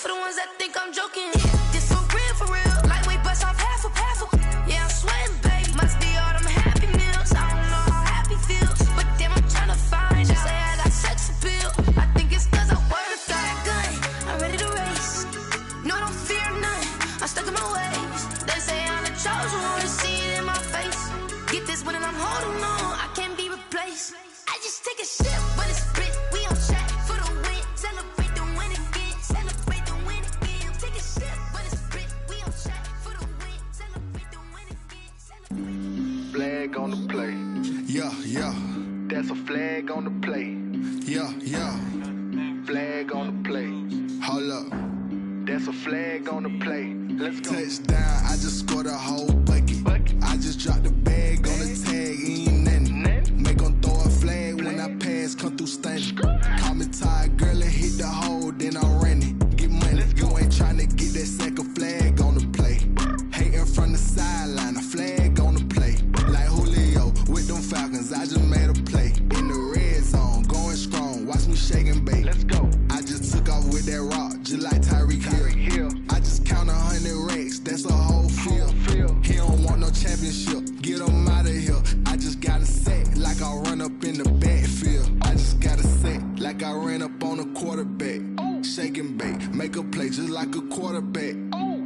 for the ones that think I'm joking. This for real. Lightweight bust off half a. Yeah, I'm sweating, baby. Must be all them happy meals. I don't know how happy feels, but damn, I'm tryna find out. Say I got sex appeal. I think it's cause I work. Got a gun, I'm ready to race. No, don't fear none. I'm stuck in my ways. They say I'm the chosen one. See it in my face. Get this one and I'm holding on. I can't be replaced. I just take a sip, but it's split. We on track for the win. Celebrate the win again. Celebrate the win again. Take a sip, but it's split. We on track for the win. Celebrate the win again. Flag on the play. Yeah. That's a flag on the play. Yeah. Flag on the play. Hold up. That's a flag on the play. Let's go. Touchdown, I just scored a whole bucket. I just dropped the bag on the tag, ain't nothing. Make 'em throw a flag when I pass, come through stunning. Call me tired, girl, and hit the hole, then I'm running. Get money, you ain't tryna get that second flag on the play. Hating from the sideline, a flag on the play. Like Julio with them Falcons, I just made a play. In the red zone, going strong, watch me shake and bake. Let's go. I just took off with that rock, just like Tyreek Hill. I just count 100 racks, that's a whole field. He don't want no championship, get him out of here. I just got a set, like I run up in the backfield. I just got a set, like I ran up on a quarterback. Shake and bake, make a play just like a quarterback.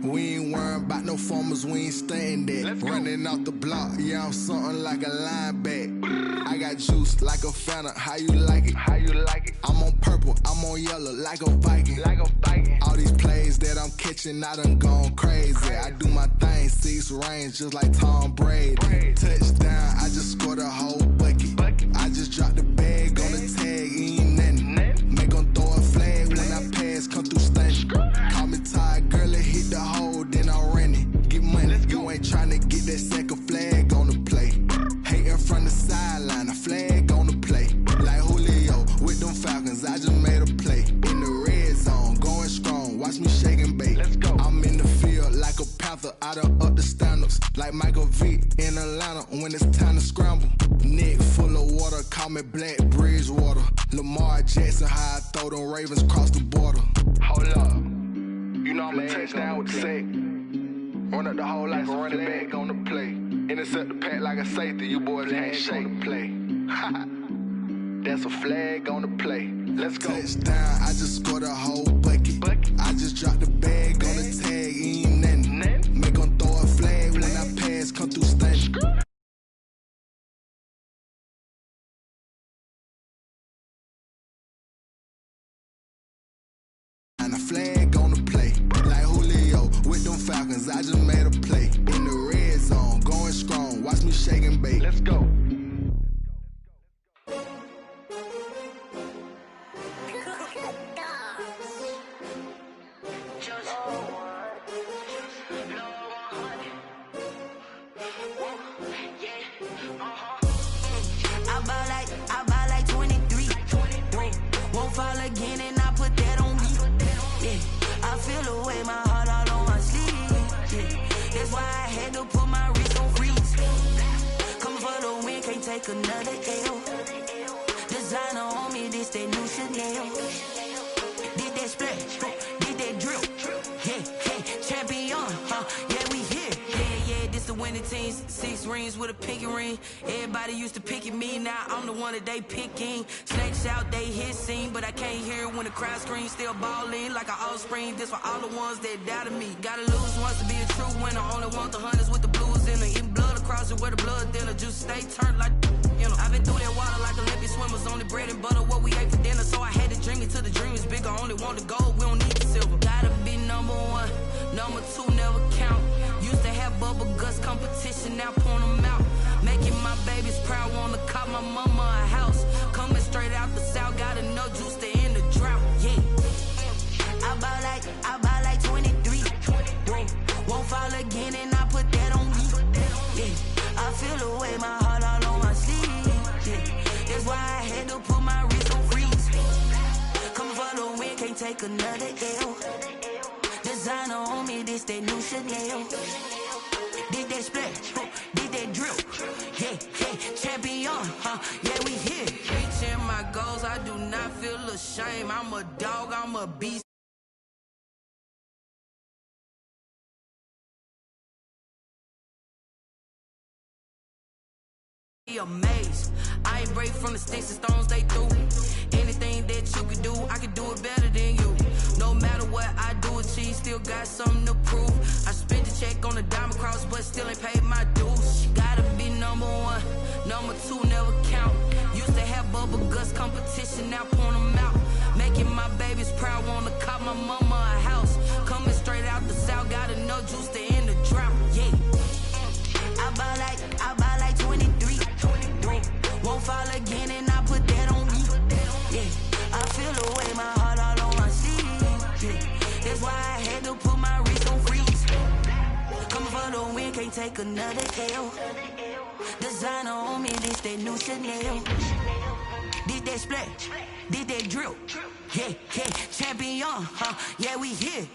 We ain't worrying about no formers, we ain't staying there. Running out the block, yeah, I'm something like a lineback. I got juice like a Fanta, how you like it? I'm on purple, I'm on yellow, like a Viking. All these plays that I'm catching, I done gone crazy. I do my thing, 6 range, just like Tom Brady. Touchdown, I just scored a whole bucket. I just dropped the bag on the tag, ain't nothing. Make 'em throw a flag when I pass, come through stunning. Call me tired, girl, and hit the hole, then I'm running. Get money, you ain't tryna get that second flag on the play. Hating from the sideline, a flag on the play. Like Julio with them Falcons, I just made a play. In the red zone, going strong, watch me shake and bake. I'm in the field like a panther, I done up the standards. Like Michael Vick in Atlanta when it's time to scramble. Neck full of water, call me Black Bridgewater. Lamar Jackson, how I throw them Ravens across the border. Hold up. You know I'm a touchdown with the sack. Run up the whole like a running back on the play. Intercept the pack like a safety. You boys ain't shake the play. That's a flag on the play. Let's go. Touchdown, I just scored a whole bucket. I just dropped the bag on the tag, ain't nothing. Make 'em throw a flag when I pass, come through stunning. And a flag on the play. Like Julio with them Falcons, I just made a play. In the red zone, going strong, watch me shake and bake. Let's go. I buy like 23. Won't fall again and I put that on me. Yeah, I feel the way, my heart all on my sleeve. Yeah, that's why I had to put my wrist on freeze. Coming for the win, can't take another L. Designer on me, this that new Chanel. Did that splash, did that drill. Yeah, champion, yeah, we here. Yeah, this the winning teams. 6 rings with a pinky ring. Everybody used to pick at me, now I'm the one that they picking. Snakes out, they hit scene, but I can't hear it when the crowd screams. Still ballin' like an offspring. This for all the ones that doubted me. Gotta lose once to be a true winner. Only want the hunters with the blues in her. Eating blood across it where the blood thinner. Just stay turned like, you know. I've been through that water like Olympic swimmers. Only bread and butter, what we ate for dinner. So I had to dream it till the dream is bigger. Only want the gold, we don't need the silver. Gotta be number 1, number 2 never count. Used to have bubble guts competition, now point them out. Making my babies proud, wanna cop my mama a house. Coming straight out the south, got enough juice to end the drought. Yeah, I buy like 23. Won't fall again and I put that on me. Yeah, I feel the way, my heart all on my sleeve. Yeah, that's why I had to put my wrist on freeze. Coming for the win, can't take another L. Designer on me, this that new Chanel. Did that splash, did that drill. Yeah, champion, yeah, we here. Reaching my goals, I do not feel ashamed. I'm a dog, I'm a beast. be amazed. I ain't break from the sticks and stones they threw. Anything that you could do, I could do it better than you. No matter what I do achieve, still got something to prove. I spent the check on the diamond cross, but still ain't paid my dues. Gotta be number one, number two never count. Used to have bubble guts competition, now point them out. Making my babies proud, wanna cop my mama a house. Coming straight out the south, got enough juice to end the drought. Yeah, I buy like 23. Won't fall again, and I put that on me. Yeah, I feel the way, my heart all on my sleeve. Yeah, that's why I had to put my wrist on freeze. Coming for the win, can't take another L. Designer on me, this that new Chanel. Did that splash, did that drill. Yeah, yeah, champion, huh? Yeah, we here.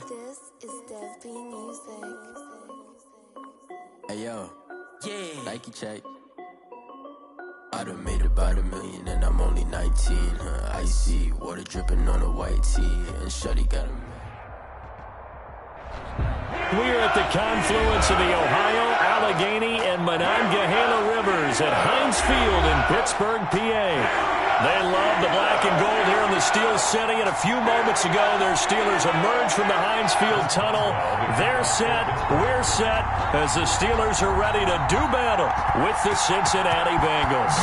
This is Dev B Music. Hey yo, Yeah. Nike check. I done made about $1 million and I'm only 19. Icy water dripping on a white tee, and Shuddy got him. We're at the confluence of the Ohio, Allegheny, and Monongahela rivers at Heinz Field in Pittsburgh, PA. They love the black and gold here in the Steel City, and a few moments ago, their Steelers emerged from the Heinz Field tunnel. They're set, we're set, as the Steelers are ready to do battle with the Cincinnati Bengals.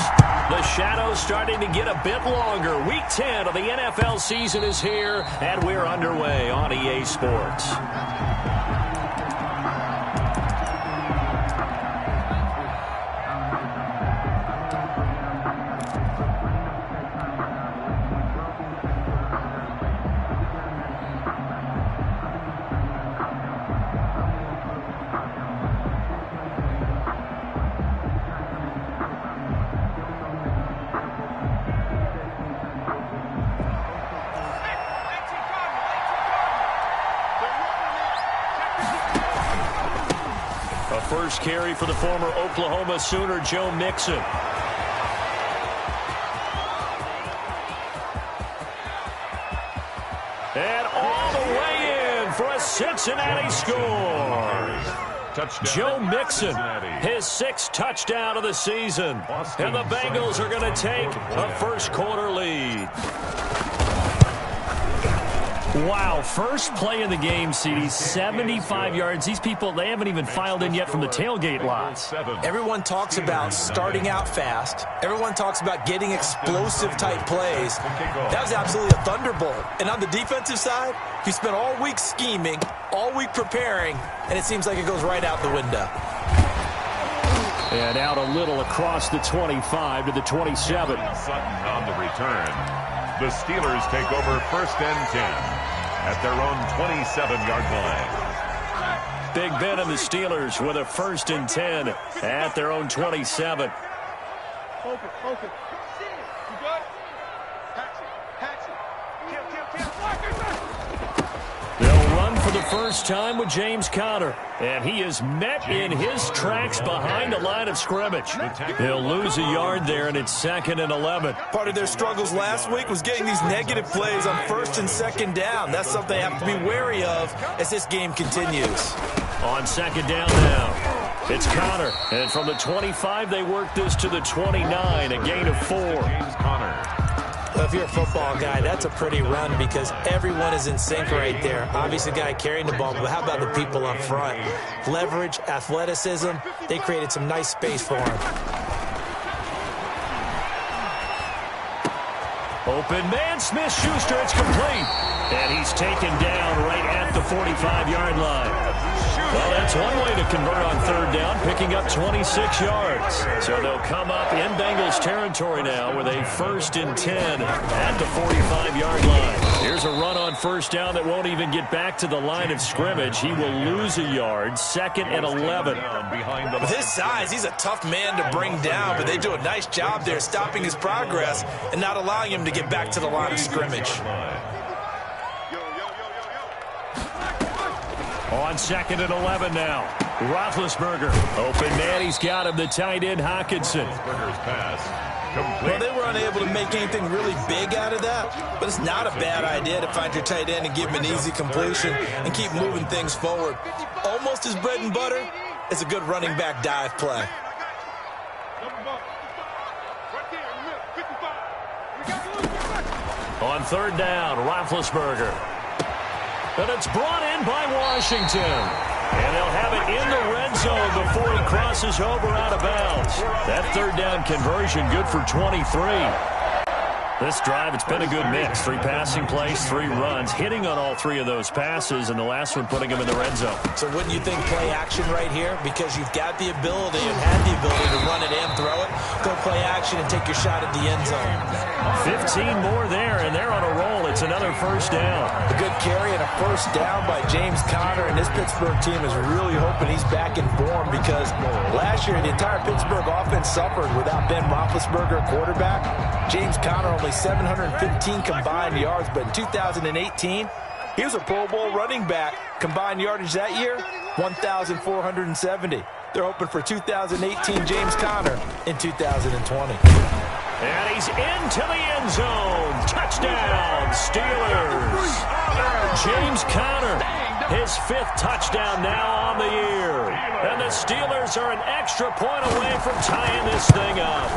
The shadow's starting to get a bit longer. Week 10 of the NFL season is here, and we're underway on EA Sports. First carry for the former Oklahoma Sooner, Joe Mixon. And all the way in for a Cincinnati score. Touchdown. Joe Mixon, his 6th touchdown of the season. And the Bengals are going to take a first quarter lead. Wow, first play in the game, CD, 75 yards. These people, they haven't even filed in yet from the tailgate lots. Everyone talks about starting out fast. Everyone talks about getting explosive-type plays. That was absolutely a thunderbolt. And on the defensive side, you spent all week scheming, all week preparing, and it seems like it goes right out the window. And out a little across the 25 to the 27. Sutton on the return. The Steelers take over 1st and 10 at their own 27-yard line. Big Ben and the Steelers with a 1st and 10 at their own 27. Open. You good? Hatch it. Kill. They'll run for the first time with James Conner. And he is met in his tracks behind the line of scrimmage. He'll lose a yard there, and it's 2nd and 11. Part of their struggles last week was getting these negative plays on 1st and 2nd down. That's something they have to be wary of as this game continues. On 2nd down now, it's Conner. And from the 25, they work this to the 29, a gain of 4. James Conner. Well, if you're a football guy, that's a pretty run because everyone is in sync right there. Obviously, the guy carrying the ball, but how about the people up front? Leverage, athleticism, they created some nice space for him. Open man, Smith-Schuster, it's complete. And he's taken down right at the 45-yard line. Well, that's one way to convert on third down, picking up 26 yards. So they'll come up in Bengals territory now with a 1st and 10 at the 45-yard line. Here's a run on first down that won't even get back to the line of scrimmage. He will lose a yard, 2nd and 11. With his size, he's a tough man to bring down, but they do a nice job there stopping his progress and not allowing him to get back to the line of scrimmage. On 2nd and 11 now. Roethlisberger. Open man. He's got him. The tight end, Hockenson. Well, they were unable to make anything really big out of that, but it's not a bad idea to find your tight end and give him an easy completion and keep moving things forward. Almost his bread and butter is a good running back dive play. On third down, Roethlisberger. And it's brought in by Washington. And they'll have it in the red zone before he crosses over out of bounds. That third down conversion good for 23. This drive, it's been a good mix. 3 passing plays, 3 runs, hitting on all 3 of those passes, and the last one putting him in the red zone. So wouldn't you think play action right here? Because you've got the ability and had the ability to run it and throw it. Go play action and take your shot at the end zone. 15 more there, and they're on a roll. It's another first down. A good carry and a first down by James Conner, and this Pittsburgh team is really hoping he's back in form because last year the entire Pittsburgh offense suffered without Ben Roethlisberger, quarterback. James Conner only 715 combined yards, but in 2018, he was a Pro Bowl running back. Combined yardage that year, 1,470. They're hoping for 2018 James Conner in 2020. And he's into the end zone. Touchdown, Steelers. James Conner, his 5th touchdown now on the year. And the Steelers are an extra point away from tying this thing up.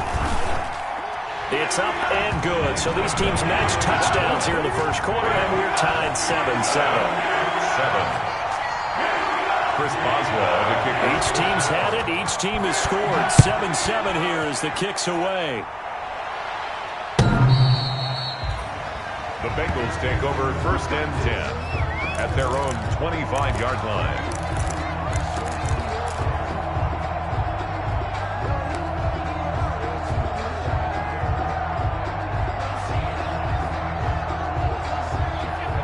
It's up and good. So these teams match touchdowns here in the first quarter, and we're tied 7-7. Chris Boswell, the kicker. Each team's had it. Each team has scored. 7-7 here as the kick's away. The Bengals take over 1st and 10 at their own 25-yard line.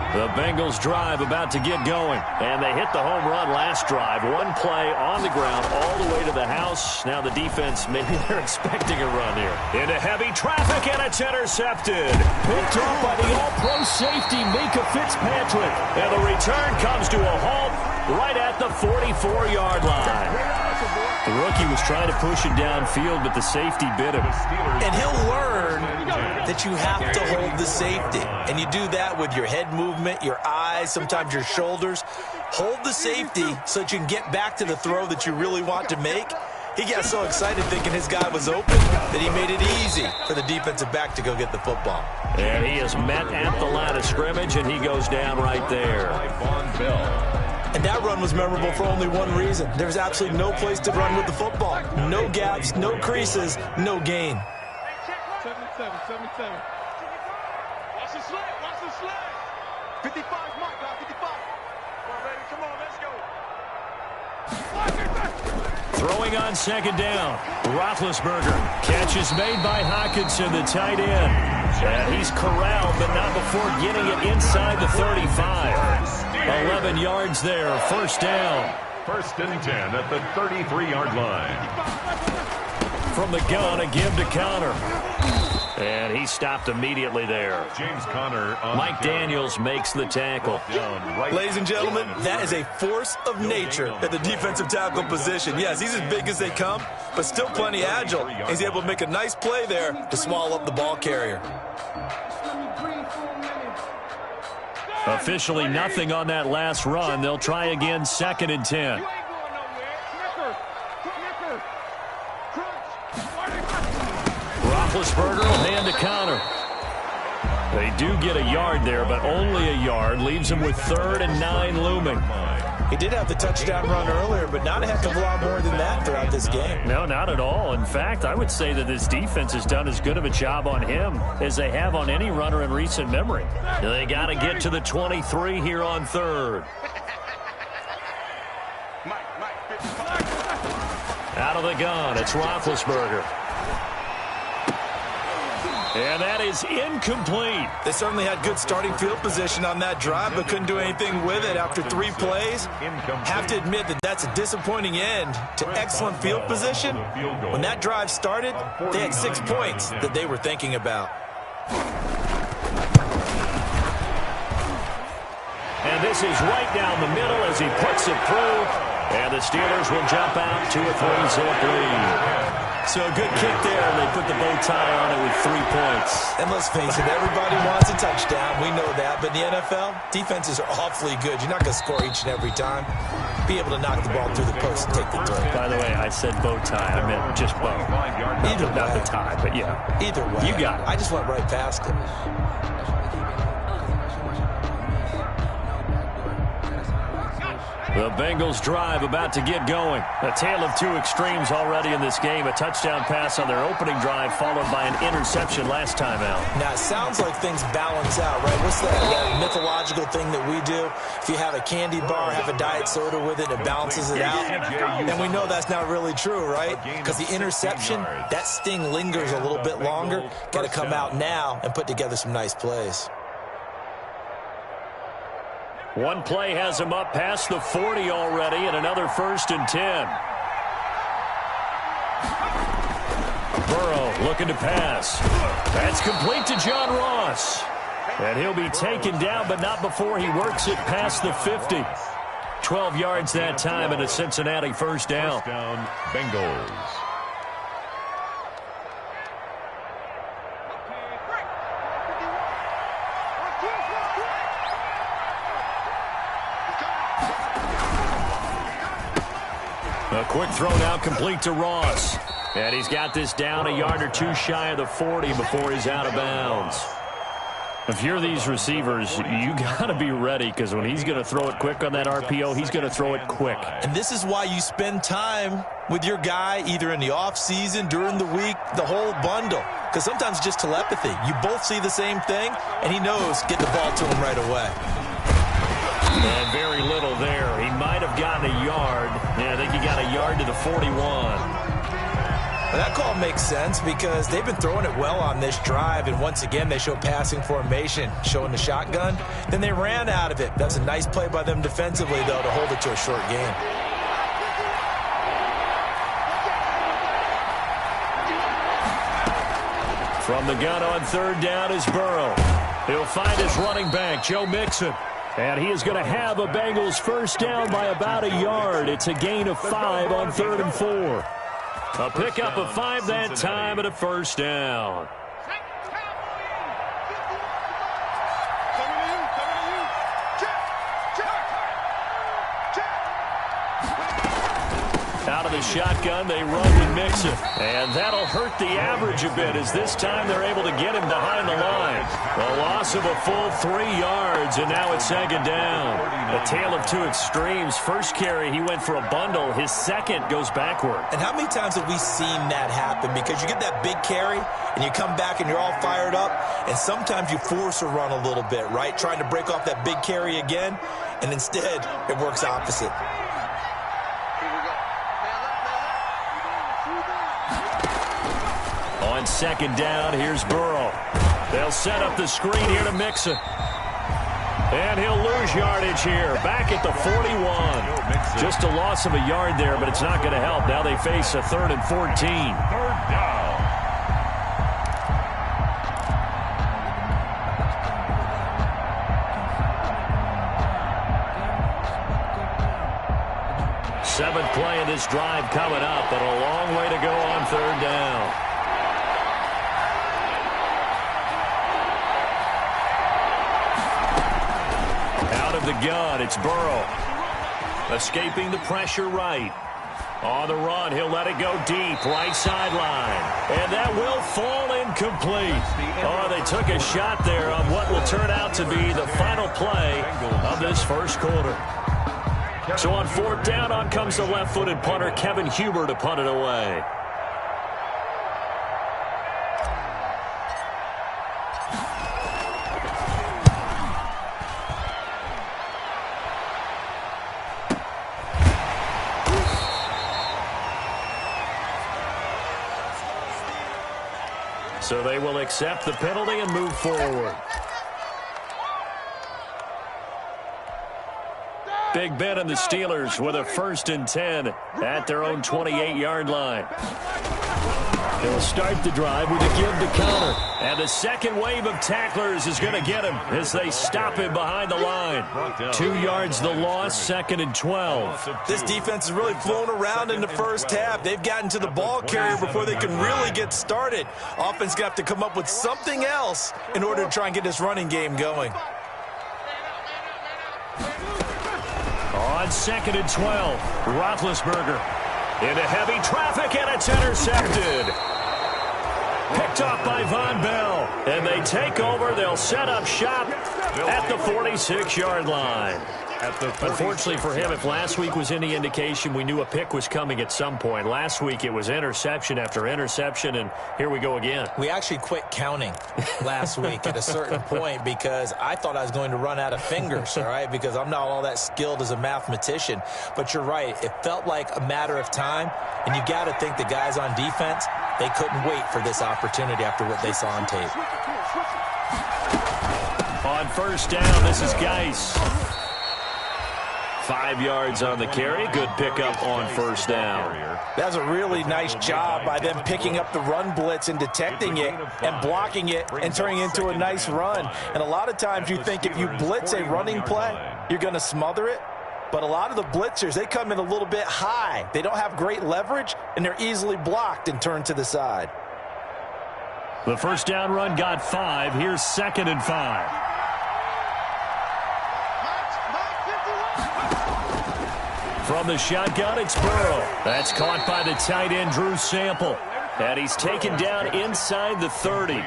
The Bengals drive about to get going. And they hit the home run last drive. One play on the ground all the way to the house. Now the defense, maybe they're expecting a run here. Into heavy traffic, and it's intercepted. Picked off by the all-pro safety, Mika Fitzpatrick. And the return comes to a halt right at the 44-yard line. The rookie was trying to push it downfield, but the safety bit him. And he'll learn that you have to hold the safety. And you do that with your head movement, your eyes, sometimes your shoulders. Hold the safety so that you can get back to the throw that you really want to make. He got so excited thinking his guy was open that he made it easy for the defensive back to go get the football. And he is met at the line of scrimmage, and he goes down right there. And that run was memorable for only one reason. There's absolutely no place to run with the football. No gaps, no creases, no gain. 77. Watch the slide. 55, Mike, 55. Come on, baby, come on, let's go. Throwing on 2nd down. Roethlisberger. Catch is made by Hockenson, the tight end. And he's corralled, but not before getting it inside the 35. 11 yards there, first down. 1st and 10 at the 33-yard line. From the gun, a give to Conner. And he stopped immediately there. James Conner. Mike Daniels makes the tackle. Ladies and gentlemen, that is a force of nature at the defensive tackle position. Yes, he's as big as they come, but still plenty agile. He's able to make a nice play there to swallow up the ball carrier. Officially nothing on that last run. They'll try again, 2nd and 10. Roethlisberger will hand to Conner. They do get a yard there, but only a yard. Leaves them with 3rd and 9 looming. He did have the touchdown run earlier, but not a heck of a lot more than that throughout this game. No, not at all. In fact, I would say that this defense has done as good of a job on him as they have on any runner in recent memory. They got to get to the 23 here on 3rd. of the gun, it's Roethlisberger. And that is incomplete. They certainly had good starting field position on that drive, but couldn't do anything with it after 3 plays. Have to admit that that's a disappointing end to excellent field position. When that drive started, they had 6 points that they were thinking about. And this is right down the middle as he puts it through. And the Steelers will jump out to a 3-zip lead. So a good kick there. They put the bow tie on it with 3 points. And let's face it, everybody wants a touchdown. We know that. But in the NFL, defenses are awfully good. You're not going to score each and every time. Be able to knock the ball through the post and take the throw. By the way, I said bow tie. I meant just bow. Either way. Not the tie, but yeah. Either way. You got it. I just went right past it. The Bengals drive about to get going. A tale of 2 extremes already in this game. A touchdown pass on their opening drive followed by an interception last time out. Now, it sounds like things balance out, right? What's that mythological thing that we do? If you have a candy bar, have a diet soda with it, it balances it out. And we know that's not really true, right? Because the interception, that sting lingers a little bit longer. Got to come out now and put together some nice plays. One play has him up past the 40 already, and another 1st and 10. Burrow looking to pass. That's complete to John Ross. And he'll be taken down, but not before he works it past the 50. 12 yards that time, and a Cincinnati first down. Bengals. A quick throw now complete to Ross. And he's got this down a yard or 2 shy of the 40 before he's out of bounds. If you're these receivers, you got to be ready because when he's going to throw it quick on that RPO, he's going to throw it quick. And this is why you spend time with your guy either in the offseason, during the week, the whole bundle. Because sometimes it's just telepathy. You both see the same thing, and he knows get the ball to him right away. And very little there. He might have gotten a yard. Yeah, I think he got a yard to the 41. Well, that call makes sense because they've been throwing it well on this drive, and once again they show passing formation, showing the shotgun. Then they ran out of it. That's a nice play by them defensively, though, to hold it to a short game. From the gun on 3rd down is Burrow. He'll find his running back, Joe Mixon. And he is going to have a Bengals first down by about a yard. It's a gain of 5 on 3rd and 4. A pickup of 5 that time and a first down. Out of the shotgun, they run with Mixon. And that'll hurt the average a bit as this time they're able to get him behind the line. A loss of a full 3 yards, and now it's 2nd down. A tale of 2 extremes. First carry, he went for a bundle. His second goes backward. And how many times have we seen that happen? Because you get that big carry, and you come back and you're all fired up, and sometimes you force a run a little bit, right? Trying to break off that big carry again, and instead it works opposite. On 2nd down, here's Burrow. They'll set up the screen here to Mixon. And he'll lose yardage here. Back at the 41. Just a loss of a yard there, but it's not going to help. Now they face a 3rd and 14. 3rd down. Seventh play of this drive coming up, but a long way to go on 3rd down. Out of the gun, it's Burrow. Escaping the pressure right. On the run, he'll let it go deep, right sideline. And that will fall incomplete. Oh, they took a shot there on what will turn out to be the final play of this first quarter. So on 4th down, on comes the left-footed punter, Kevin Huber, to punt it away. So they will accept the penalty and move forward. Big Ben and the Steelers with a 1st and 10 at their own 28-yard line. They'll start the drive with a give to counter. And the second wave of tacklers is going to get him as they stop him behind the line. 2 yards the loss, 2nd and 12. This defense is really flown around in the first half. They've gotten to the ball carrier before they can really get started. Offense going to have to come up with something else in order to try and get this running game going. On 2nd and 12, Roethlisberger into heavy traffic, and it's intercepted. Picked off by Von Bell. And they take over. They'll set up shop at the 46-yard line. Unfortunately for him, if last week was any indication, we knew a pick was coming at some point. Last week it was interception after interception, and here we go again. We actually quit counting last week at a certain point because I thought I was going to run out of fingers, all right, because I'm not all that skilled as a mathematician. But you're right. It felt like a matter of time, and you got to think the guys on defense, they couldn't wait for this opportunity after what they saw on tape. On 1st down, this is Geis. 5 yards on the carry. Good pickup on 1st down. That's a really nice job by them picking up the run blitz and detecting it and blocking it and turning it into a nice run. And a lot of times you think if you blitz a running play, you're going to smother it. But a lot of the blitzers, they come in a little bit high. They don't have great leverage, and they're easily blocked and turned to the side. The 1st down run got 5. Here's 2nd and 5. From the shotgun, it's Burrow. That's caught by the tight end, Drew Sample. And he's taken down inside the 30.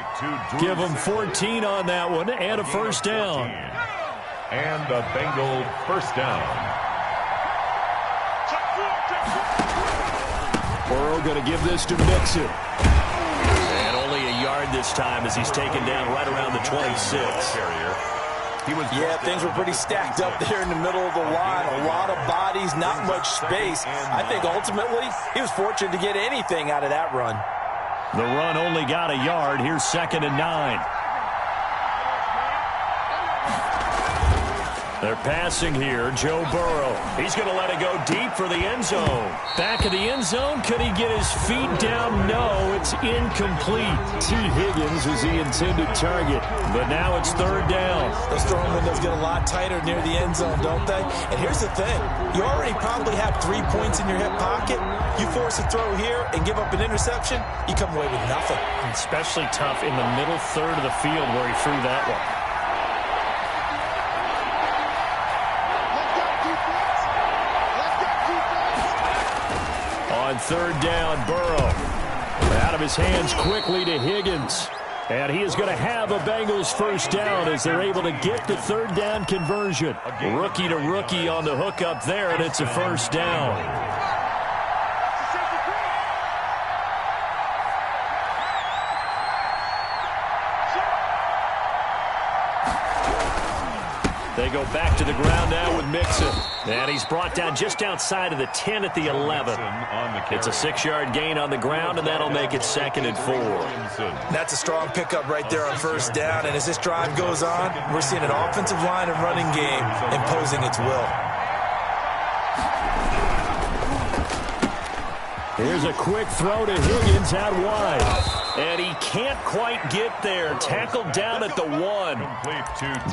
Give him 14 on that one and a 1st down. And a Bengal 1st down. Burrow going to give this to Mixon. And only a yard this time as he's taken down right around the 26. Yeah, things were pretty stacked up there in the middle of the line. A lot of bodies, not much space. I think ultimately he was fortunate to get anything out of that run. The run only got a yard. Here's 2nd and 9. They're passing here. Joe Burrow. He's going to let it go deep for the end zone. Back of the end zone. Could he get his feet down? No, it's incomplete. T. Higgins was the intended target, but now it's 3rd down. Those throwing windows get a lot tighter near the end zone, don't they? And here's the thing. You already probably have 3 points in your hip pocket. You force a throw here and give up an interception, you come away with nothing. Especially tough in the middle third of the field where he threw that one. On 3rd down, Burrow. Out of his hands quickly to Higgins. And he is going to have a Bengals 1st down as they're able to get the 3rd down conversion. Rookie to rookie on the hook up there, and it's a 1st down. They go back to the ground now with Mixon. And he's brought down just outside of the 10 at the 11. It's a 6-yard gain on the ground, and that'll make it 2nd and 4. That's a strong pickup right there on 1st down. And as this drive goes on, we're seeing an offensive line and running game imposing its will. Here's a quick throw to Higgins out wide. And he can't quite get there. Tackled down at the 1.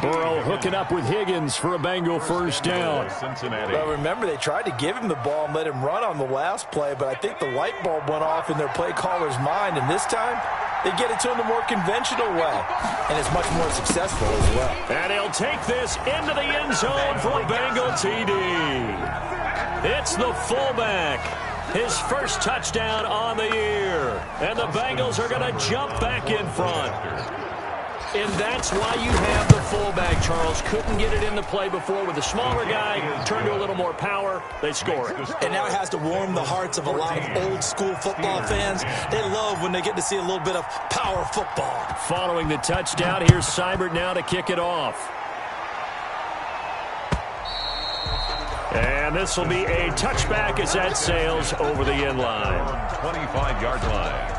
Burrow hooking up with Higgins for a Bengal 1st down. Well, remember, they tried to give him the ball and let him run on the last play, but I think the light bulb went off in their play caller's mind, and this time they get it to him the more conventional way, and it's much more successful as well. And he'll take this into the end zone for a Bengal TD. It's the fullback. His 1st touchdown on the year. And the Bengals are going to jump back in front. And that's why you have the fullback, Charles. Couldn't get it into play before with the smaller guy. Turned to a little more power. They score it. And now it has to warm the hearts of a lot of old-school football fans. They love when they get to see a little bit of power football. Following the touchdown, here's Seibert now to kick it off. And this will be a touchback as that sails over the end line. 25-yard line.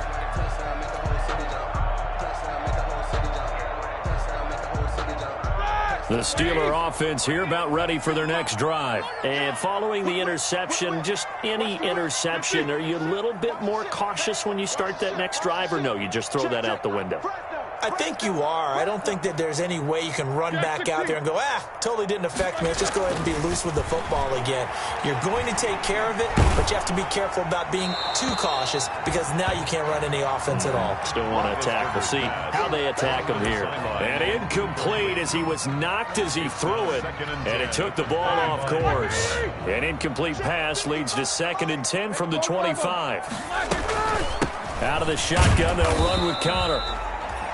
The Steeler offense here about ready for their next drive. And following the interception, just any interception, are you a little bit more cautious when you start that next drive, or no, you just throw that out the window? I think you are. I don't think that there's any way you can run back out there and go, totally didn't affect me. Let's just go ahead and be loose with the football again. You're going to take care of it, but you have to be careful about being too cautious because now you can't run any offense at all. Still want to attack. We'll see how they attack him here. And incomplete as he was knocked as he threw it, and it took the ball off course. An incomplete pass leads to 2nd and 10 from the 25. Out of the shotgun, they'll run with Connor.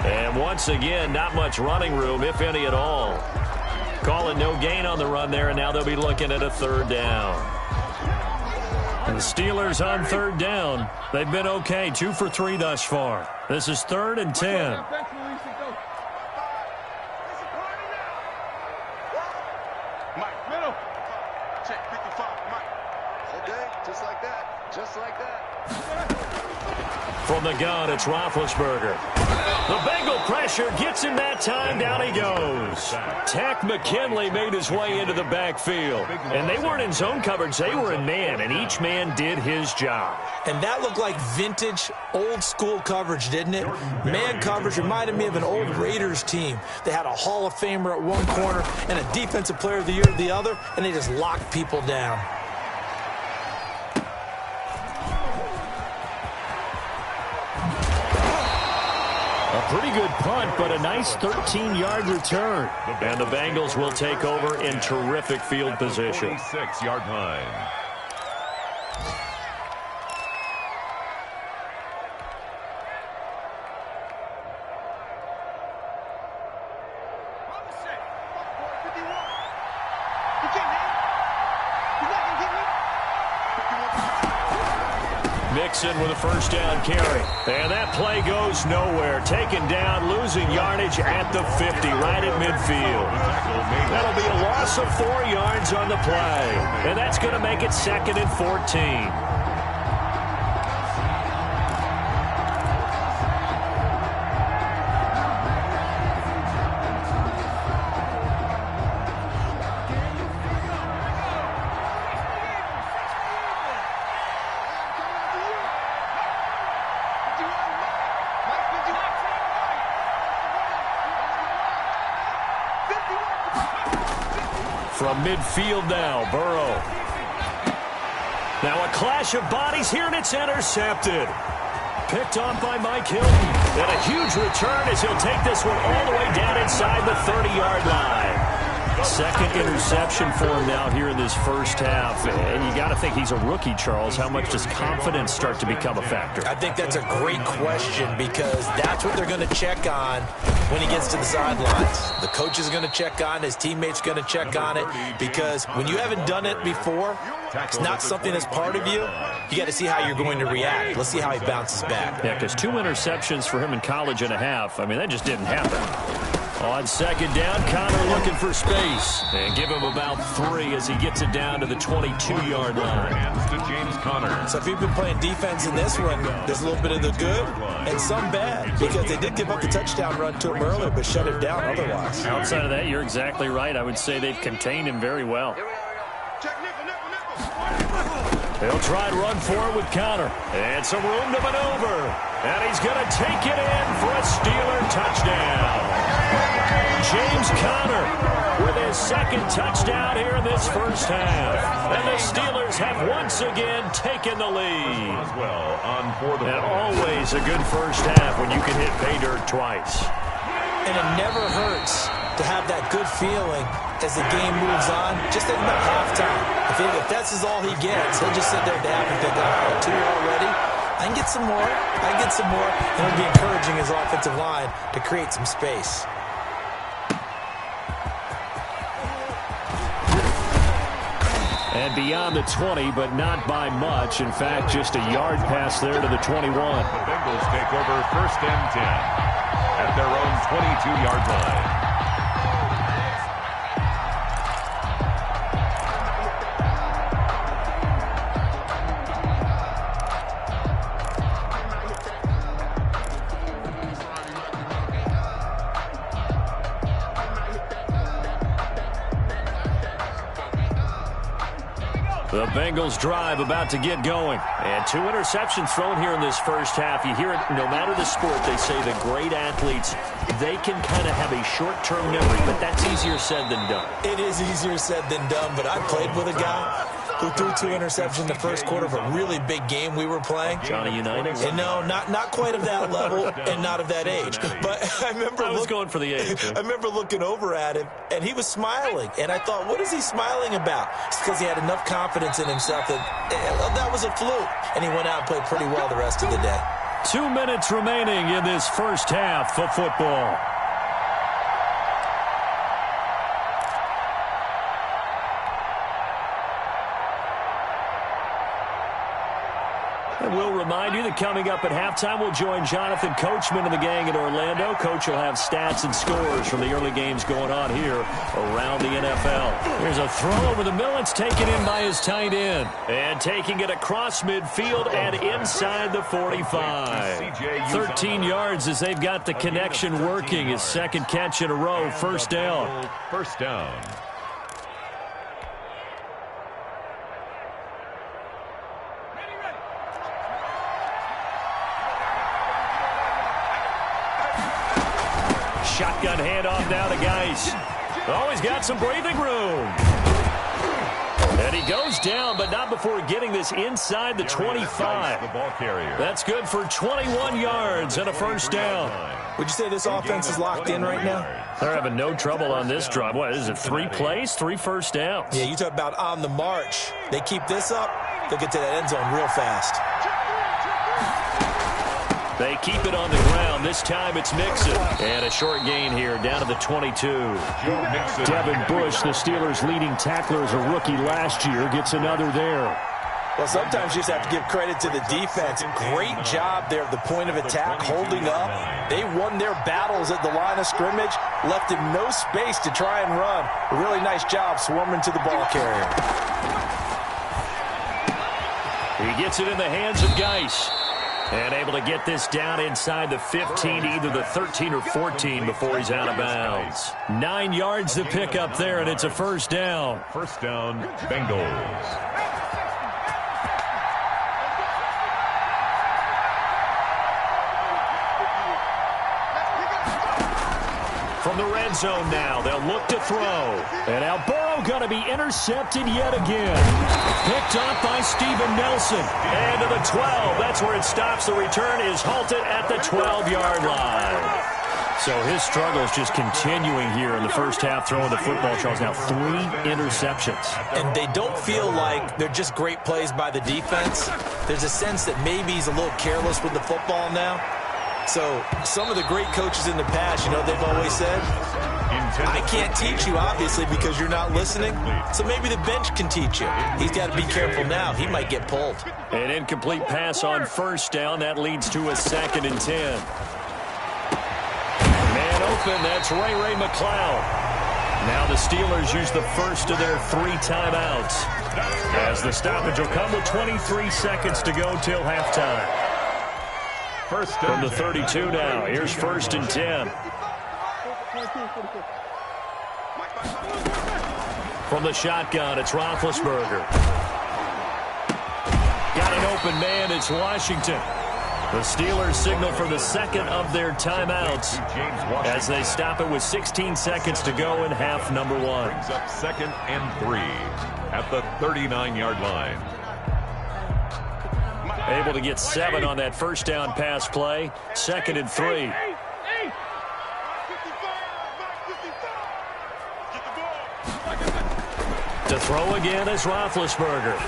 And once again, not much running room, if any at all. Call it no gain on the run there, and now they'll be looking at a 3rd down. And the Steelers on 3rd down. They've been okay, 2 for 3 thus far. This is 3rd and 10. Mike, middle. Check 55, Mike. Okay, just like that. Just like that. From the gun, it's Roethlisberger. The Bengal pressure gets him that time. Down he goes. Tack McKinley made his way into the backfield. And they weren't in zone coverage. They were in man, and each man did his job. And that looked like vintage, old-school coverage, didn't it? Man coverage reminded me of an old Raiders team. They had a Hall of Famer at one corner and a Defensive Player of the Year at the other, and they just locked people down. Pretty good punt, but a nice 13-yard return. And the Bengals will take over in terrific field position. 26-yard line. Mixon with a 1st down carry. And that play goes nowhere. Taken down, losing yardage at the 50, right at midfield. That'll be a loss of 4 yards on the play. And that's going to make it 2nd and 14. From midfield now, Burrow. Now a clash of bodies here, and it's intercepted. Picked off by Mike Hilton. And a huge return as he'll take this one all the way down inside the 30-yard line. 2nd interception for him now here in this first half. And you got to think he's a rookie, Charles. How much does confidence start to become a factor? I think that's a great question because that's what they're going to check on when he gets to the sidelines. The coach is going to check on, his teammates going to check on it, because when you haven't done it before, it's not something that's part of you. You got to see how you're going to react. Let's see how he bounces back. Yeah, because 2 interceptions for him in college and a half. I mean, that just didn't happen. On 2nd down, Connor looking for space. And give him about 3 as he gets it down to the 22-yard line. Hands to James Conner. So if you've been playing defense in this one, there's a little bit of the good and some bad, because they did give up the touchdown run to him earlier, but shut him down otherwise. Outside of that, you're exactly right. I would say they've contained him very well. They'll try and run for it with Connor. And some room to maneuver. And he's going to take it in for a Steeler touchdown. James Conner with his 2nd touchdown here in this first half. And the Steelers have once again taken the lead. And always a good first half when you can hit pay dirt twice. And it never hurts to have that good feeling as the game moves on. Just think about halftime. If that's all he gets, he'll just sit there at the half and think, all right, 2 already. I can get some more. I can get some more. And it'll be encouraging his offensive line to create some space. And beyond the 20, but not by much. In fact, just a yard pass there to the 21. The Bengals take over 1st and 10 at their own 22-yard line. The Bengals drive about to get going. And 2 interceptions thrown here in this first half. You hear it, no matter the sport, they say the great athletes, they can kind of have a short-term memory, but that's easier said than done. It is easier said than done, but I played with a guy who threw 2 interceptions in the first quarter of a really big game we were playing. Johnny Unitas? And no, not quite of that level and not of that age. But I was going for the age. I remember looking over at him, and he was smiling. And I thought, what is he smiling about? It's because he had enough confidence in himself that was a fluke. And he went out and played pretty well the rest of the day. 2 minutes remaining in this first half of football. And we'll remind you that coming up at halftime, we'll join Jonathan Coachman and the gang in Orlando. Coach will have stats and scores from the early games going on here around the NFL. Here's a throw over the middle. It's taken in by his tight end. And taking it across midfield and inside the 45. 13 yards as they've got the connection working. His second catch in a row. First down. First down. Shotgun handoff now to Geis. Oh, he's got some breathing room. And he goes down, but not before getting this inside the 25. That's good for 21 yards and a first down. Would you say this offense is locked in right now? They're having no trouble on this drive. What is it, 3 plays, 3 first downs? Yeah, you talk about on the march. They keep this up, they'll get to that end zone real fast. They keep it on the ground. This time it's Mixon. And a short gain here down to the 22. Devin Bush, the Steelers' leading tackler as a rookie last year, gets another there. Well, sometimes you just have to give credit to the defense. Great job there at the point of attack, holding up. They won their battles at the line of scrimmage, left him no space to try and run. A really nice job swarming to the ball carrier. He gets it in the hands of Geis. And able to get this down inside the 15, either the 13 or 14 before he's out of bounds. 9 yards to pick up there, and it's a first down. First down, Bengals. From the red zone now, they'll look to throw. And now Burrow going to be intercepted yet again. Picked up by Steven Nelson. And to the 12. That's where it stops. The return is halted at the 12-yard line. So his struggles just continuing here in the first half, throwing the football. Charles, now 3 interceptions. And they don't feel like they're just great plays by the defense. There's a sense that maybe he's a little careless with the football now. So some of the great coaches in the past, you know, they've always said, I can't teach you, obviously, because you're not listening. So maybe the bench can teach you. He's got to be careful now. He might get pulled. An incomplete pass on first down. That leads to a 2nd and 10. Man open. That's Ray McCloud. Now the Steelers use the first of their 3 timeouts, as the stoppage will come with 23 seconds to go till halftime. First from the 32 now. Here's 1st and 10. From the shotgun, it's Roethlisberger. Got an open man. It's Washington. The Steelers signal for the second of their timeouts as they stop it with 16 seconds to go in half number 1. Brings up 2nd and 3 at the 39-yard line. Able to get 7 on that first down pass play. 2nd and 3. To throw again is Roethlisberger.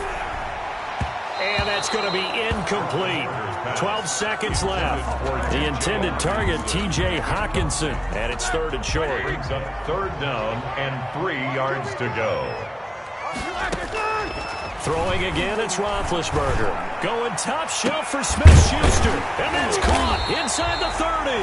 And that's going to be incomplete. 12 seconds left. The intended target, T.J. Hawkinson. And it's 3rd and short. Brings up 3rd down and 3 yards to go. Throwing again, it's Roethlisberger. Going top shelf for Smith-Schuster. And that's caught inside the 30.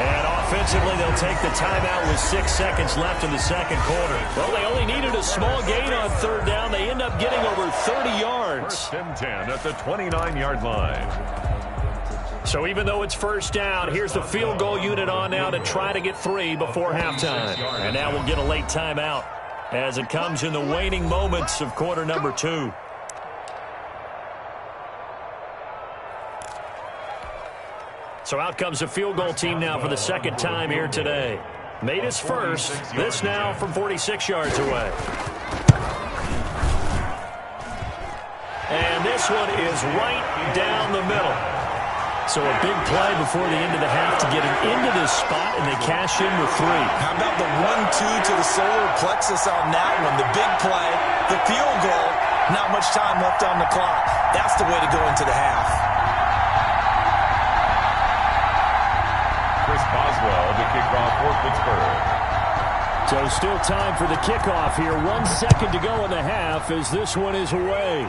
And offensively, they'll take the timeout with 6 seconds left in the second quarter. Well, they only needed a small gain on 3rd down. They end up getting over 30 yards. 1st and 10 at the 29-yard line. So even though it's 1st down, here's the field goal unit on now to try to get 3 before halftime. And now we'll get a late timeout. as it comes in the waning moments of quarter number 2. So out comes a field goal team now for the second time here today. Made his first. This now from 46 yards away. And this one is right down the middle. So a big play before the end of the half to get him into this spot, and they cash in with 3. How about the 1-2 to the solar plexus on that one? The big play, the field goal, not much time left on the clock. That's the way to go into the half. Chris Boswell to kick off for Pittsburgh. So still time for the kickoff here. 1 second to go in the half as this one is away.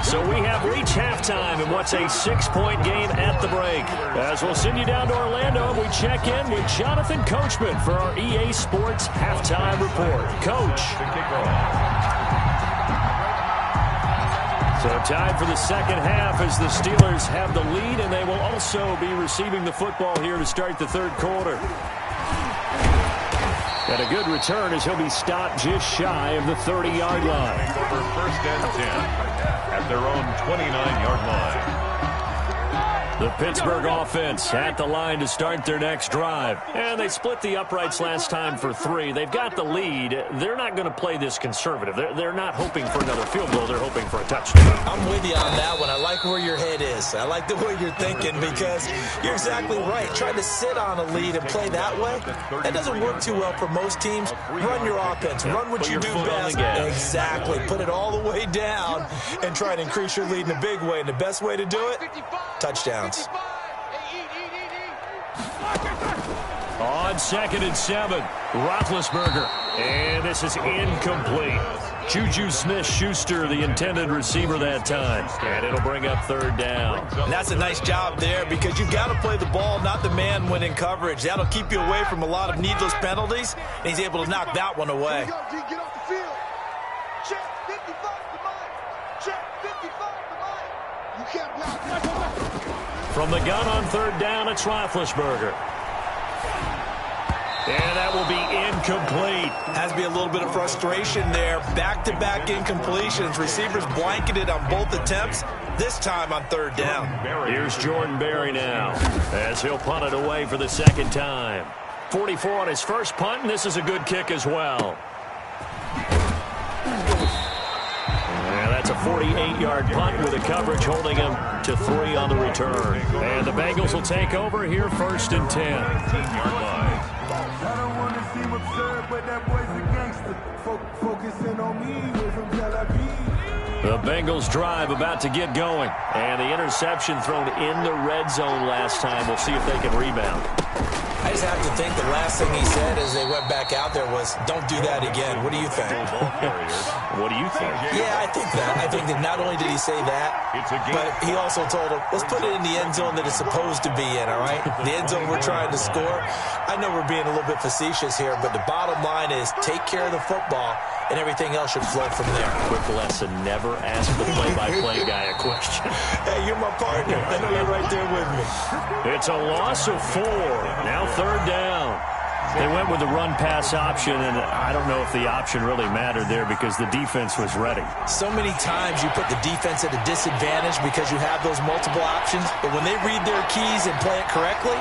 So we have reached halftime in what's a 6-point game at the break. As we'll send you down to Orlando, we check in with Jonathan Coachman for our EA Sports Halftime Report. Coach. So time for the second half as the Steelers have the lead, and they will also be receiving the football here to start the third quarter. And a good return as he'll be stopped just shy of the 30-yard line. For first and 10. At their own 29-yard line. The Pittsburgh offense at the line to start their next drive. And they split the uprights last time for 3. They've got the lead. They're not going to play this conservative. They're not hoping for another field goal. They're hoping for a touchdown. I'm with you on that one. I like where your head is. I like the way you're thinking because you're exactly right. Trying to sit on a lead and play that way, that doesn't work too well for most teams. Run your offense. Run what you do best. Exactly. Put it all the way down and try to increase your lead in a big way. And the best way to do it, touchdowns. On 2nd and 7, Roethlisberger. And this is incomplete. Juju Smith-Schuster, the intended receiver that time. And it'll bring up 3rd down. And that's a nice job there because you've got to play the ball, not the man when in coverage. That'll keep you away from a lot of needless penalties. And he's able to knock that one away. Get off the field. Check 55 to mine. Check 55 to mine. You can't block. From the gun on 3rd down, it's Roethlisberger. And that will be incomplete. Has to be a little bit of frustration there. Back-to-back incompletions. Receivers blanketed on both attempts, this time on 3rd down. Here's Jordan Berry now as he'll punt it away for the 2nd time. 44 on his first punt, and this is a good kick as well. That's a 48-yard punt with a coverage holding him to 3 on the return. And the Bengals will take over here 1st and 10. 10-yard line. I don't want to seem absurd, but that boy's a gangster. Focusing on me, we're from Tel Aviv. The Bengals drive about to get going. And the interception thrown in the red zone last time. We'll see if they can rebound. I just have to think the last thing he said as they went back out there was, don't do that again. What do you think? What do you think? Yeah, I think that. I think that not only did he say that, but he also told him, let's put it in the end zone that it's supposed to be in, all right? The end zone we're trying to score. I know we're being a little bit facetious here, but the bottom line is take care of the football, and everything else should flow from there. Quick lesson, never ask the play-by-play guy a question. Hey, you're my partner. I know you're right there with me. It's a loss of 4. Now 3rd down. They went with the run-pass option, and I don't know if the option really mattered there because the defense was ready. So many times you put the defense at a disadvantage because you have those multiple options, but when they read their keys and play it correctly,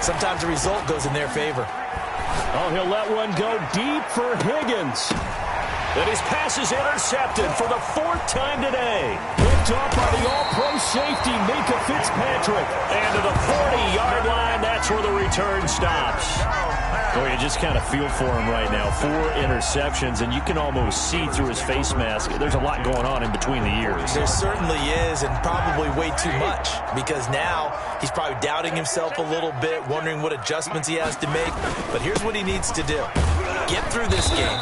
sometimes the result goes in their favor. Oh, he'll let one go deep for Higgins. And his pass is intercepted for the 4th time today. Picked off by the all-pro safety, Minka Fitzpatrick. And to the 40-yard line, that's where the return stops. Oh, you just kind of feel for him right now. 4 interceptions, and you can almost see through his face mask. There's a lot going on in between the ears. There certainly is, and probably way too much, because now he's probably doubting himself a little bit, wondering what adjustments he has to make. But here's what he needs to do. Get through this game.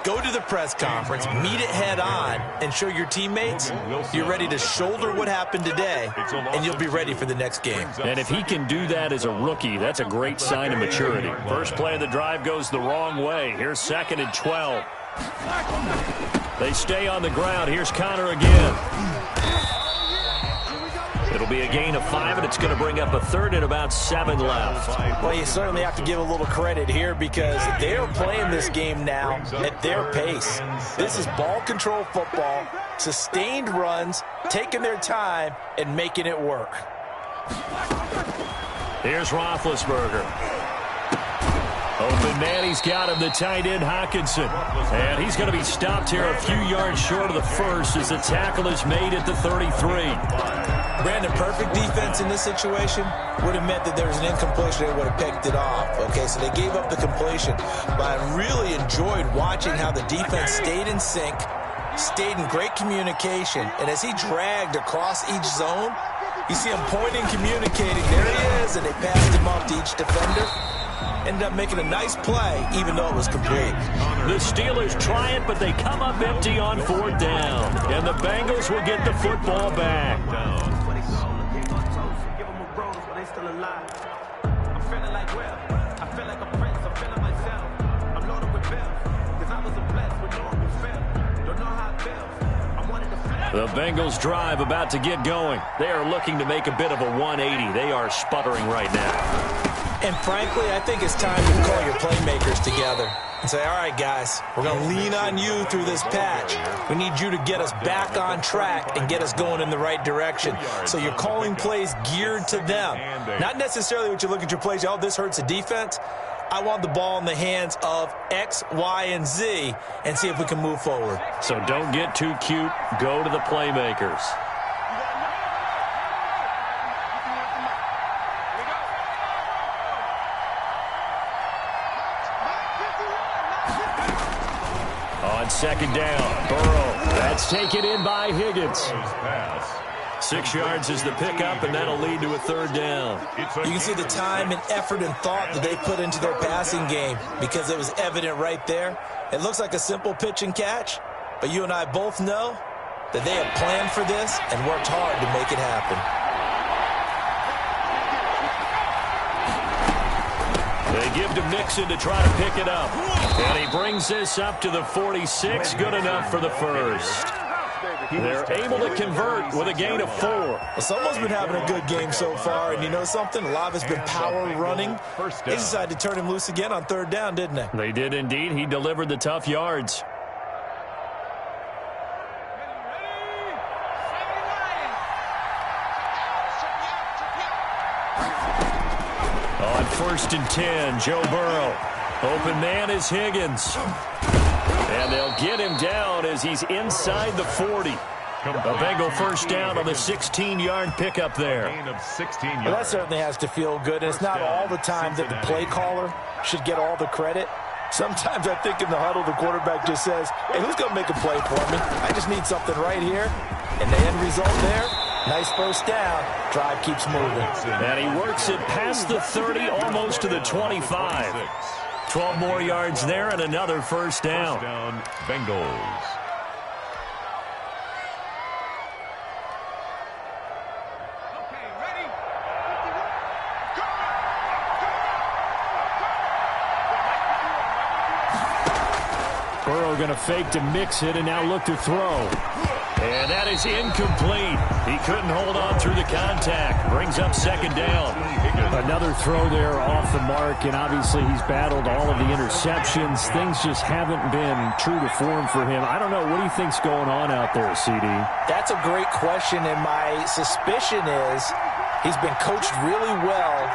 Go to the press conference, meet it head on, and show your teammates you're ready to shoulder what happened today, and you'll be ready for the next game. And if he can do that as a rookie, that's a great sign of maturity. First play of the drive goes the wrong way. Here's 2nd and 12. They stay on the ground. Here's Connor again. It'll be a gain of 5, and it's going to bring up a third and about 7 left. Well, you certainly have to give a little credit here because they're playing this game now at their pace. This is ball control football, sustained runs, taking their time, and making it work. Here's Roethlisberger. Open man, he's got him, the tight end, Hockenson. And he's going to be stopped here a few yards short of the first as the tackle is made at the 33. Brandon, perfect defense in this situation would have meant that there was an incompletion. They would have picked it off. Okay, so they gave up the completion. But I really enjoyed watching how the defense stayed in sync, stayed in great communication. And as he dragged across each zone, you see him pointing, communicating. There he is, and they passed him off to each defender. Ended up making a nice play, even though it was complete. The Steelers try it, but they come up empty on 4th down. And the Bengals will get the football back. The Bengals drive about to get going. They are looking to make a bit of a 180. They are sputtering right now. And frankly, I think it's time to call your playmakers together and say, all right, guys, we're going to lean on you through this patch. We need you to get us back on track and get us going in the right direction. So you're calling plays geared to them. Not necessarily what you look at your plays, oh, this hurts the defense. I want the ball in the hands of X, Y, and Z and see if we can move forward. So don't get too cute. Go to the playmakers. On 2nd down, Burrow. That's taken in by Higgins. 6 yards is the pickup, and that'll lead to a 3rd down. You can see the time and effort and thought that they put into their passing game because it was evident right there. It looks like a simple pitch and catch, but you and I both know that they have planned for this and worked hard to make it happen. They give to Mixon to try to pick it up. And he brings this up to the 46. Good enough for the first. They're able to convert with a gain of 4. Well, someone's been having a good game so far, and you know something? A lot of it's been power running. They decided to turn him loose again on 3rd down, didn't they? They did indeed. He delivered the tough yards. On 1st and 10, Joe Burrow. Open man is Higgins. And they'll get him down as he's inside the 40. A Bengal first down on the 16-yard pickup there. Well, that certainly has to feel good. And it's not all the time that the play caller should get all the credit. Sometimes I think in the huddle, the quarterback just says, hey, who's going to make a play for me? I just need something right here. And the end result there, nice first down. Drive keeps moving. And he works it past the 30, almost to the 25. 12 more yards there and another first down. First down, Bengals. Burrow going to fake to mix it and now look to throw. And that is incomplete. He couldn't hold on through the contact. Brings up 2nd down. Another throw there off the mark, and obviously he's battled all of the interceptions. Things just haven't been true to form for him. I don't know. What do you think's going on out there, CD? That's a great question, and my suspicion is he's been coached really well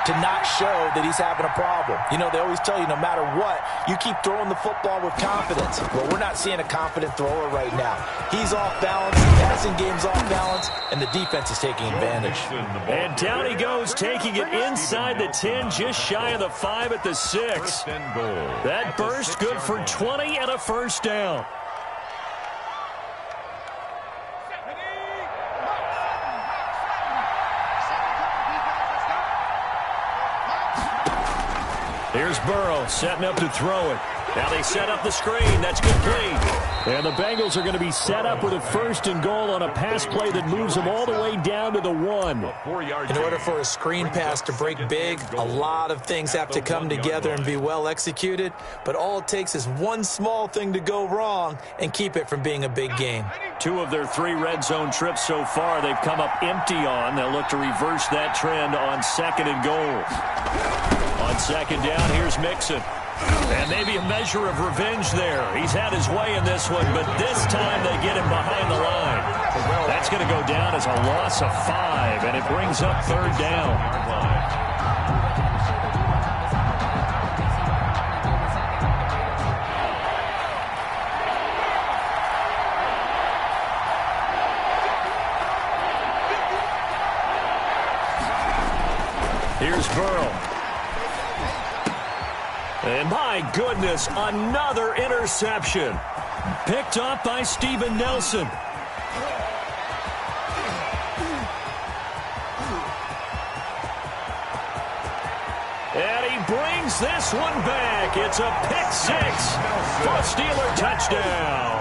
to not show that he's having a problem. You know, they always tell you no matter what, you keep throwing the football with confidence. Well, we're not seeing a confident thrower right now. He's off balance, the passing game's off balance, and the defense is taking advantage. And down he goes, taking it inside the 10, just shy of the 5 at the 6. That burst good for 20 and a first down. Here's Burrow setting up to throw it. Now they set up the screen. That's complete. And the Bengals are going to be set up with a 1st and goal on a pass play that moves them all the way down to the 1. In order for a screen pass to break big, a lot of things have to come together and be well executed. But all it takes is one small thing to go wrong and keep it from being a big game. 2 of their 3 red zone trips so far they've come up empty on. They'll look to reverse that trend on 2nd and goal. On 2nd down, here's Mixon. And maybe a measure of revenge there. He's had his way in this one, but this time they get him behind the line. That's going to go down as a loss of 5, and it brings up 3rd down. Here's Burrow. And my goodness, another interception. Picked off by Steven Nelson. And he brings this one back. It's a pick 6 for a Steeler touchdown.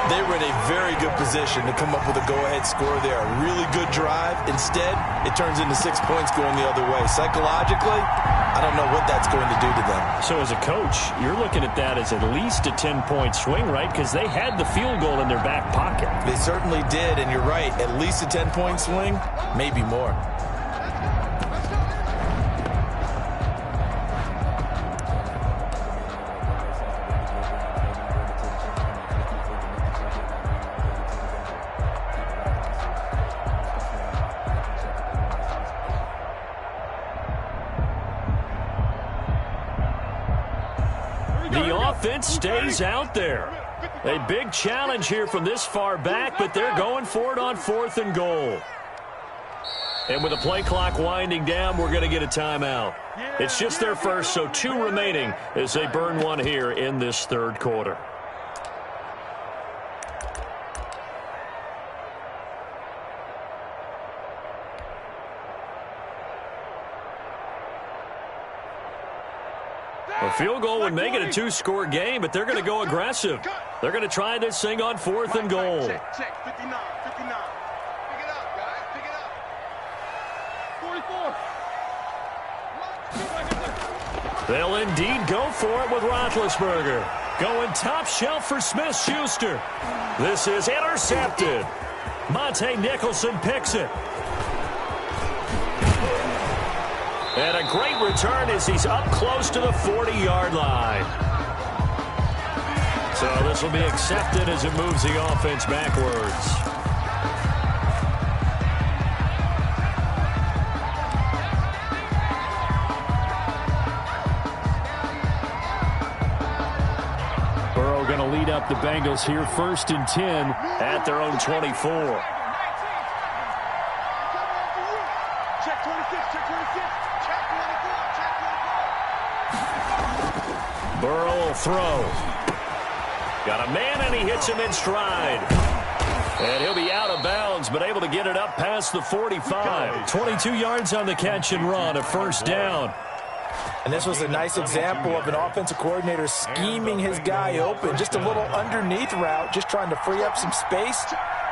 They were in a very good position to come up with a go-ahead score there. A really good drive. Instead, it turns into 6 points going the other way. Psychologically, I don't know what that's going to do to them. So as a coach, you're looking at that as at least a 10-point swing, right? Because they had the field goal in their back pocket. They certainly did, and you're right. At least a 10-point swing, maybe more. Offense stays out there. A big challenge here from this far back, but they're going for it on 4th and goal. And with the play clock winding down, we're going to get a timeout. It's just their first, so 2 remaining as they burn one here in this 3rd quarter. A field goal would make it a 2-score game, but they're going to go aggressive. They're going to try this thing on 4th and goal. Check, 59, 59. Pick it up, guys. Pick it up. 44. They'll indeed go for it with Roethlisberger. Going top shelf for Smith-Schuster. This is intercepted. Monte Nicholson picks it. And a great return as he's up close to the 40-yard line. So this will be accepted as it moves the offense backwards. Burrow going to lead up the Bengals here, 1st and 10 at their own 24. Burrow will throw. Got a man, and he hits him in stride. And he'll be out of bounds, but able to get it up past the 45. 22 yards on the catch and run, a 1st down. And this was a nice example of an offensive coordinator scheming his guy open. Just a little underneath route, just trying to free up some space,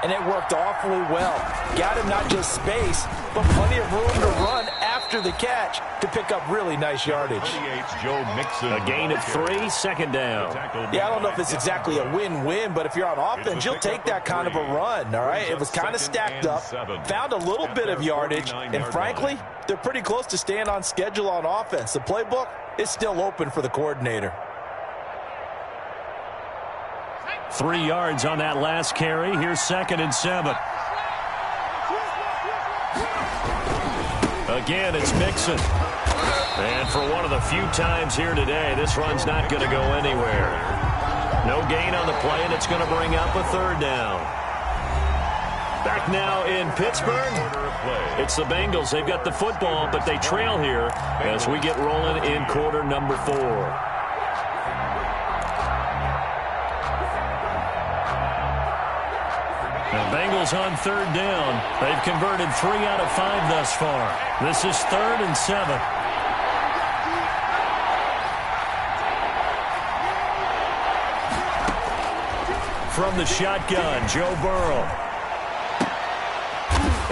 and it worked awfully well. Got him not just space, but plenty of room to run after the catch to pick up really nice yardage. A gain of 3, 2nd down. Yeah, I don't know if it's exactly a win-win, but if you're on offense, you'll take that kind of a run, all right? It was kind of stacked up, found a little bit of yardage, and frankly, they're pretty close to staying on schedule on offense. The playbook is still open for the coordinator. 3 yards on that last carry. Here's 2nd and 7. Again, it's Mixon. And for one of the few times here today, this run's not going to go anywhere. No gain on the play, and it's going to bring up a 3rd down. Back now in Pittsburgh, it's the Bengals. They've got the football, but they trail here as we get rolling in quarter number 4. The Bengals on 3rd down. They've converted 3 out of 5 thus far. This is 3rd and 7. from the shotgun, Joe Burrow.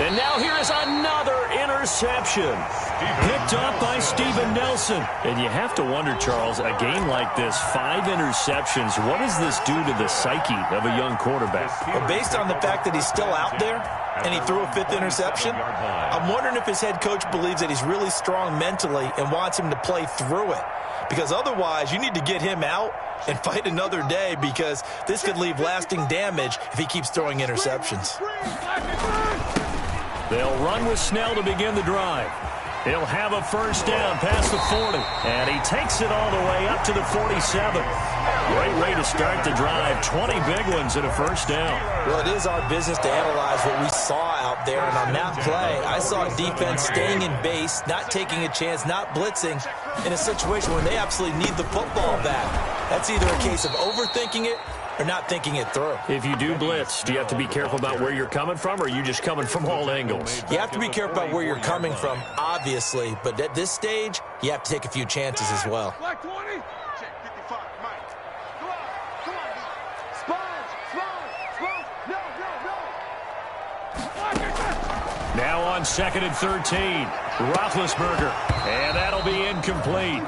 And now here is another interception. Picked up by Steven Nelson. And you have to wonder, Charles, a game like this, 5 interceptions, what does this do to the psyche of a young quarterback? Well, based on the fact that he's still out there and he threw a 5th interception, I'm wondering if his head coach believes that he's really strong mentally and wants him to play through it. Because otherwise, you need to get him out and fight another day, because this could leave lasting damage if he keeps throwing interceptions. They'll run with Snell to begin the drive. He'll have a first down past the 40. And he takes it all the way up to the 47. Great way to start the drive. 20 big ones and a first down. Well, it is our business to analyze what we saw out there. And on that play, I saw defense staying in base, not taking a chance, not blitzing in a situation where they absolutely need the football back. That's either a case of overthinking it or not thinking it through. If you do blitz, do you have to be careful about where you're coming from, or are you just coming from all angles? You have to be careful about where you're coming from, obviously, but at this stage, you have to take a few chances as well. Black 20. Check 55, Mike. Come on, Sponge. No. Now on 2nd and 13, Roethlisberger, and that'll be incomplete.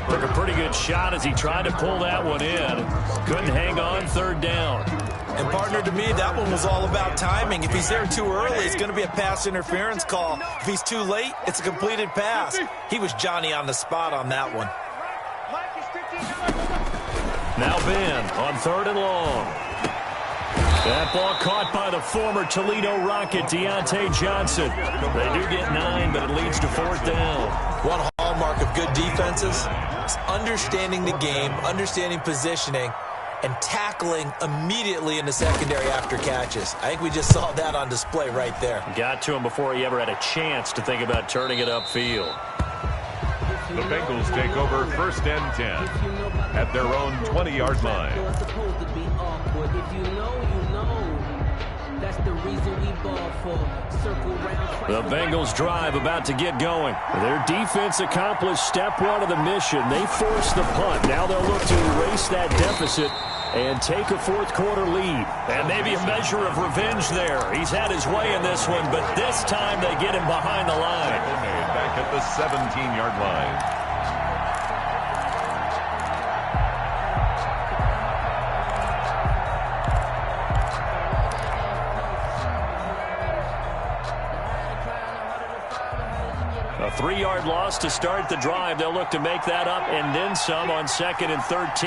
Took a pretty good shot as he tried to pull that one in. Couldn't hang on 3rd down. And partner, to me, that one was all about timing. If he's there too early, it's going to be a pass interference call. If he's too late, it's a completed pass. He was Johnny on the spot on that one. Now Ben on 3rd and long. That ball caught by the former Toledo Rocket, Deontay Johnson. They do get 9, but it leads to 4th down. One hallmark of good defenses is understanding the game, understanding positioning, and tackling immediately in the secondary after catches. I think we just saw that on display right there. Got to him before he ever had a chance to think about turning it upfield. The Bengals take over 1st and 10 at their own 20-yard line. The Bengals drive about to get going. Their defense accomplished step 1 of the mission. They forced the punt. Now they'll look to erase that deficit and take a 4th quarter lead. And maybe a measure of revenge there. He's had his way in this one, but this time they get him behind the line. Back at the 17-yard line. A 3-yard loss to start the drive. They'll look to make that up and then some on 2nd and 13.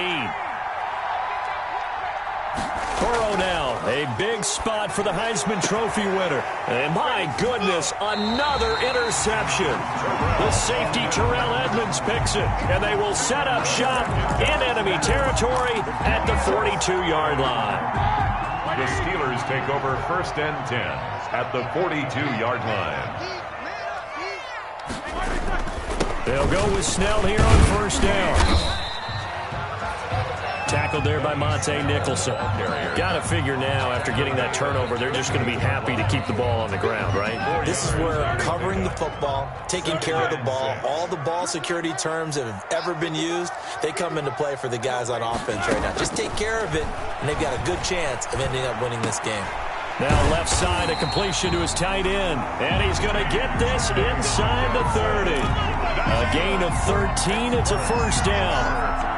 Burrow now, a big spot for the Heisman Trophy winner. And my goodness, another interception. The safety Terrell Edmonds picks it, and they will set up shop in enemy territory at the 42-yard line. The Steelers take over 1st and 10 at the 42-yard line. They'll go with Snell here on 1st down. Tackled there by Monte Nicholson. Got to figure now, after getting that turnover, they're just going to be happy to keep the ball on the ground, right? This is where covering the football, taking care of the ball, all the ball security terms that have ever been used, they come into play for the guys on offense right now. Just take care of it, and they've got a good chance of ending up winning this game. Now left side, a completion to his tight end. And he's going to get this inside the 30. A gain of 13. It's a 1st down.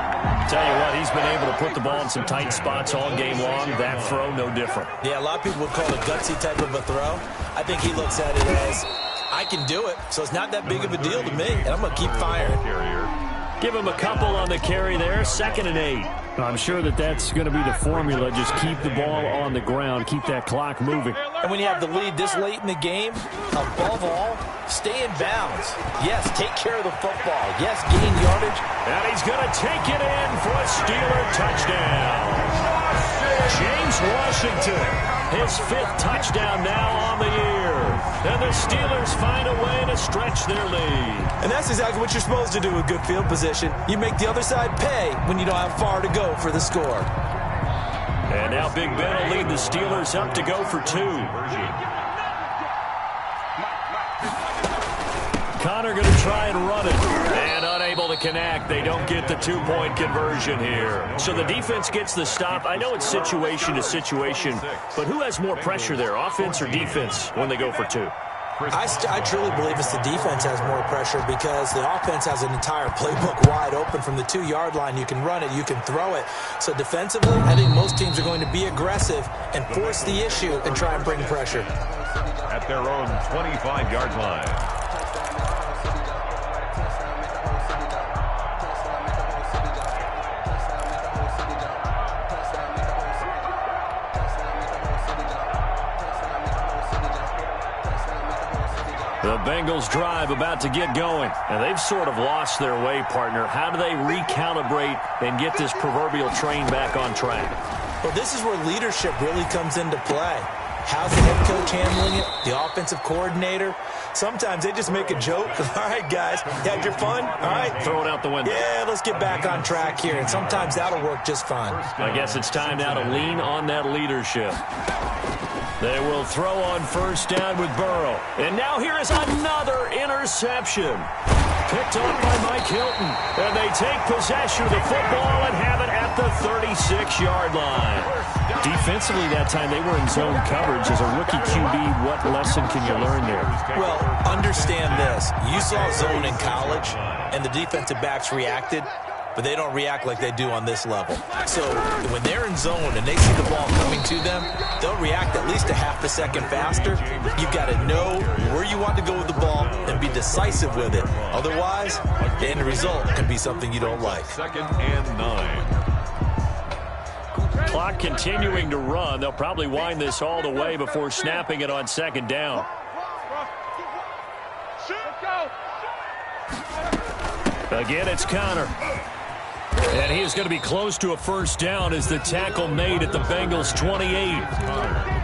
Tell you what, he's been able to put the ball in some tight spots all game long. That throw, no different. Yeah, a lot of people would call it a gutsy type of a throw. I think he looks at it as, I can do it, so it's not that big of a deal to me, and I'm going to keep firing. Give him a couple on the carry there, 2nd and 8. I'm sure that's going to be the formula. Just keep the ball on the ground, keep that clock moving. And when you have the lead this late in the game, above all, stay in bounds. Yes, take care of the football. Yes, gain yardage. And he's going to take it in for a Steeler touchdown. James Washington, his 5th touchdown now on the year. And the Steelers find a way to stretch their lead. And that's exactly what you're supposed to do with good field position. You make the other side pay when you don't have far to go for the score. And now Big Ben will lead the Steelers up to go for 2. Connor going to try and run it. And unable to connect. They don't get the two-point conversion here. So the defense gets the stop. I know it's situation to situation, but who has more pressure there, offense or defense, when they go for two? I truly believe it's the defense has more pressure because the offense has an entire playbook wide open from the 2-yard line. You can run it, you can throw it. So defensively, I think most teams are going to be aggressive and force the issue and try and bring pressure. At their own 25-yard line. The Bengals drive about to get going. And they've sort of lost their way, partner. How do they recalibrate and get this proverbial train back on track? Well, this is where leadership really comes into play. How's the head coach handling it? The offensive coordinator? Sometimes they just make a joke. All right, guys, you had your fun? All right. Throw it out the window. Yeah, let's get back on track here. And sometimes that'll work just fine. I guess it's time now to lean on that leadership. They will throw on first down with Burrow. And now here is another interception. Picked off by Mike Hilton. And they take possession of the football and have it at the 36-yard line. Defensively that time, they were in zone coverage. As a rookie QB, what lesson can you learn there? Well, understand this. You saw zone in college, and the defensive backs reacted, but they don't react like they do on this level. So when they're in zone and they see the ball coming to them, they'll react at least a half a second faster. You've got to know where you want to go with the ball and be decisive with it. Otherwise, the end result can be something you don't like. 2nd and 9. Clock continuing to run. They'll probably wind this all the way before snapping it on 2nd down. Again, it's Connor. And he is going to be close to a first down as the tackle made at the Bengals' 28.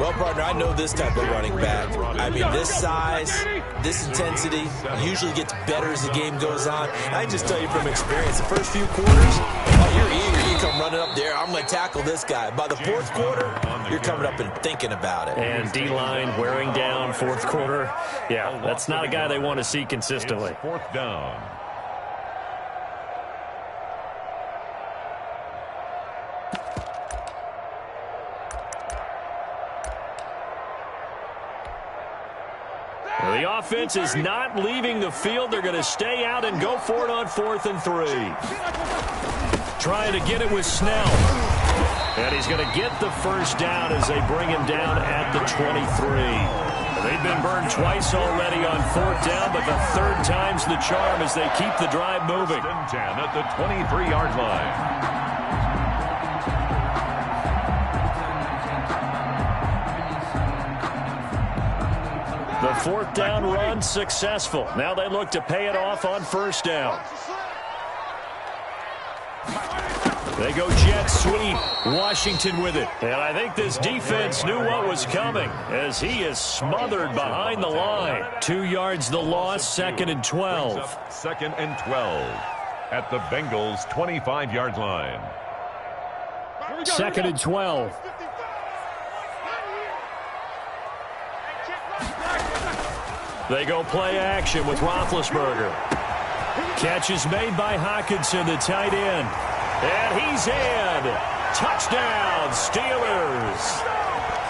Well, partner, I know this type of running back. I mean, this size, this intensity usually gets better as the game goes on. I just tell you from experience, the first few quarters, you're eager. You come running up there, I'm going to tackle this guy. By the 4th quarter, you're coming up and thinking about it. And D-line wearing down 4th quarter. Yeah, that's not a guy they want to see consistently. 4th down. The offense is not leaving the field. They're going to stay out and go for it on 4th and 3. Trying to get it with Snell. And he's going to get the first down as they bring him down at the 23. They've been burned twice already on 4th down, but the 3rd time's the charm as they keep the drive moving. 10 at the 23-yard line. The 4th down run successful. Now they look to pay it off on 1st down. They go jet sweep. Washington with it. And I think this defense knew what was coming as he is smothered behind the line. 2 yards the loss, 2nd and 12. 2nd and 12 at the Bengals' 25-yard line. 2nd and 12. They go play action with Roethlisberger. Catch is made by Hockenson, the tight end. And he's in. Touchdown, Steelers.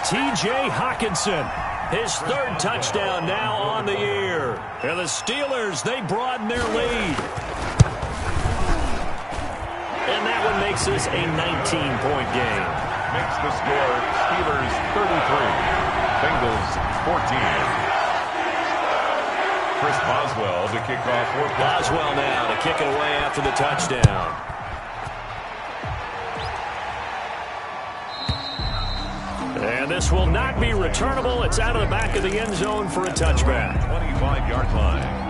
T.J. Hockenson, his 3rd touchdown now on the year. And the Steelers, they broaden their lead. And that one makes this a 19-point game. Makes the score Steelers 33, Bengals 14. Chris Boswell to kick off. Boswell now to kick it away after the touchdown. And this will not be returnable. It's out of the back of the end zone for a touchback. 25-yard line.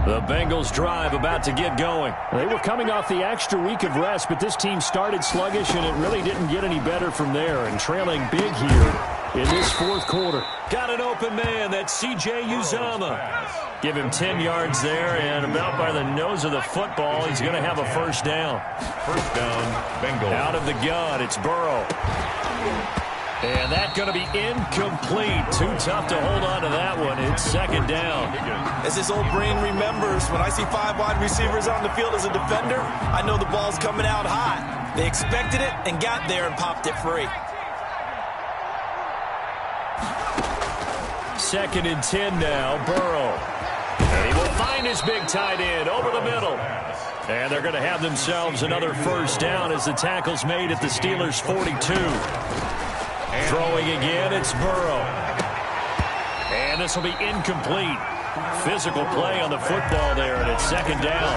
The Bengals drive about to get going. They were coming off the extra week of rest, but this team started sluggish, and it really didn't get any better from there. And trailing big here in this 4th quarter. Got an open man. That's C.J. Uzomah. Give him 10 yards there, and about by the nose of the football, he's going to have a first down. First down, Bengals. Out of the gun, it's Burrow. And that's going to be incomplete. Too tough to hold on to that one. It's second down. As this old brain remembers, when I see 5 wide receivers on the field as a defender, I know the ball's coming out hot. They expected it and got there and popped it free. 2nd and 10 now, Burrow. And he will find his big tight end over the middle. And they're going to have themselves another first down as the tackle's made at the Steelers' 42. Throwing again, it's Burrow. And this will be incomplete. Physical play on the football there, and it's second down.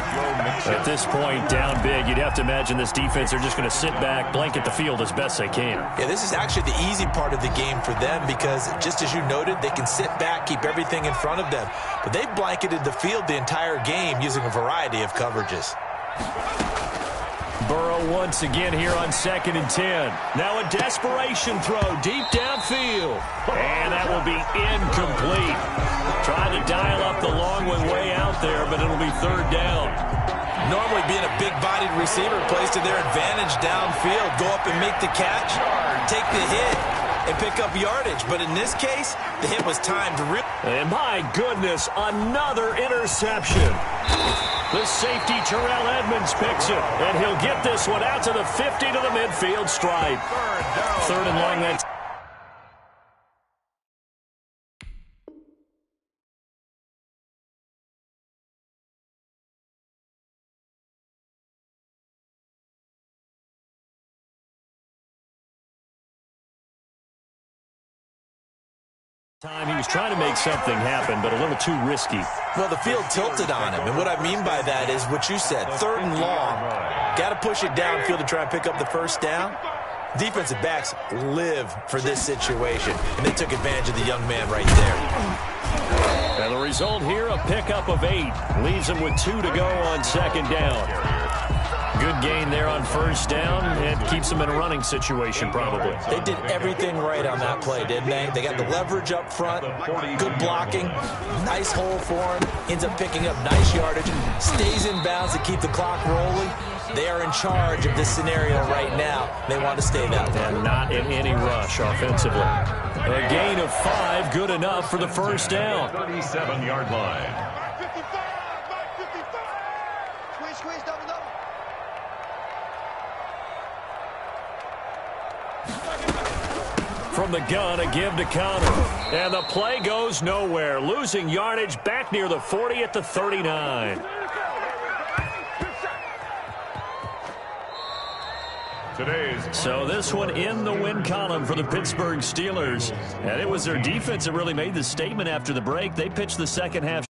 At this point, down big, you'd have to imagine this defense are just going to sit back, blanket the field as best they can. Yeah, this is actually the easy part of the game for them because, just as you noted, they can sit back, keep everything in front of them. But they've blanketed the field the entire game using a variety of coverages. Burrow once again here on 2nd and 10. Now a desperation throw deep downfield. And that will be incomplete. Trying to dial up the long one way out there, but it'll be third down. Normally being a big-bodied receiver plays to their advantage downfield. Go up and make the catch, take the hit, and pick up yardage. But in this case, the hit was timed real. And my goodness, another interception. The safety, Terrell Edmonds, picks it. And he'll get this one out to the 50 to the midfield stripe. Third and long. That's time he was trying to make something happen, but a little too risky. Well, the field tilted on him, and what I mean by that is what you said, third and long. Got to push it downfield to try and pick up the first down. Defensive backs live for this situation, and they took advantage of the young man right there. And the result here, a pickup of 8. Leaves him with 2 to go on second down. Good gain there on first down, and keeps them in a running situation probably. They did everything right on that play, didn't they? They got the leverage up front, good blocking, nice hole for him, ends up picking up nice yardage, stays in bounds to keep the clock rolling. They are in charge of this scenario right now. They want to stay that way. And not in any rush offensively. A gain of 5, good enough for the first down. 37-yard line. From the gun, a give to Connor. And the play goes nowhere. Losing yardage back near the 40 at the 39. So this one in the win column for the Pittsburgh Steelers. And it was their defense that really made the statement after the break. They pitched the second half.